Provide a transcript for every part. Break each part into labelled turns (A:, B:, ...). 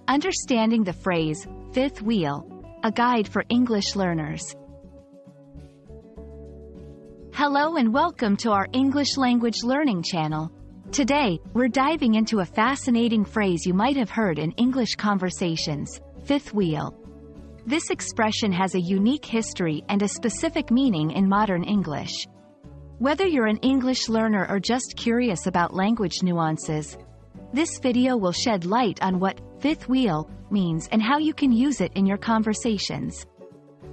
A: Understanding the phrase, fifth wheel, a guide for English learners. Hello and welcome to our English language learning channel. Today, we're diving into a fascinating phrase you might have heard in English conversations, fifth wheel. This expression has a unique history and a specific meaning in modern English. Whether you're an English learner or just curious about language nuances, this video will shed light on what fifth wheel means and how you can use it in your conversations.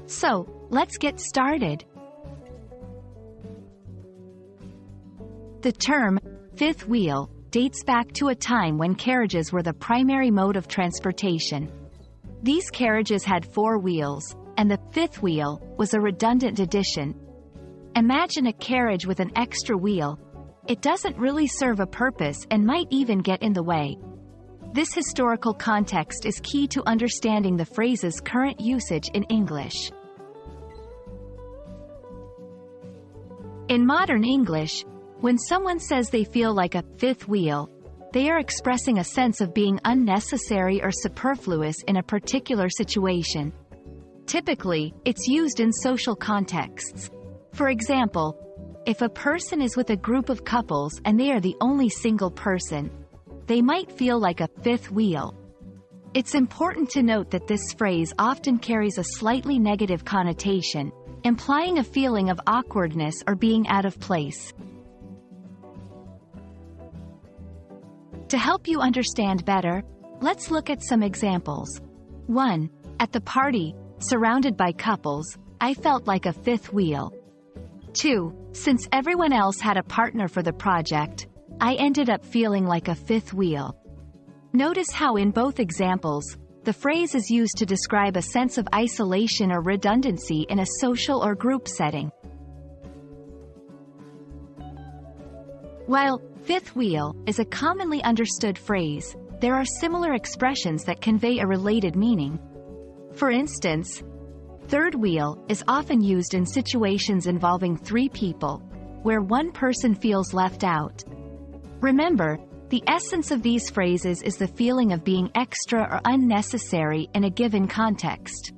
A: So, let's get started. The term, fifth wheel, dates back to a time when carriages were the primary mode of transportation. These carriages had 4 wheels, and the fifth wheel was a redundant addition. Imagine a carriage with an extra wheel. It doesn't really serve a purpose and might even get in the way. This historical context is key to understanding the phrase's current usage in English. In modern English, when someone says they feel like a fifth wheel, they are expressing a sense of being unnecessary or superfluous in a particular situation. Typically, it's used in social contexts. For example, if a person is with a group of couples and they are the only single person, they might feel like a fifth wheel. It's important to note that this phrase often carries a slightly negative connotation, implying a feeling of awkwardness or being out of place. To help you understand better, let's look at some examples. 1. At the party, surrounded by couples, I felt like a fifth wheel. 2. Since everyone else had a partner for the project, I ended up feeling like a fifth wheel. Notice how in both examples, the phrase is used to describe a sense of isolation or redundancy in a social or group setting. While fifth wheel is a commonly understood phrase, there are similar expressions that convey a related meaning. For instance, third wheel is often used in situations involving 3 people, where one person feels left out. Remember, the essence of these phrases is the feeling of being extra or unnecessary in a given context.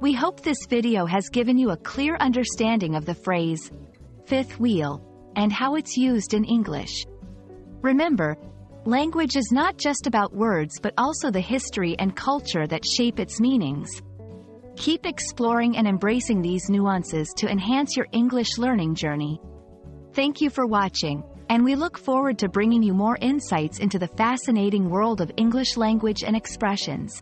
A: We hope this video has given you a clear understanding of the phrase, fifth wheel, and how it's used in English. Remember, language is not just about words but also the history and culture that shape its meanings. Keep exploring and embracing these nuances to enhance your English learning journey. Thank you for watching, and we look forward to bringing you more insights into the fascinating world of English language and expressions.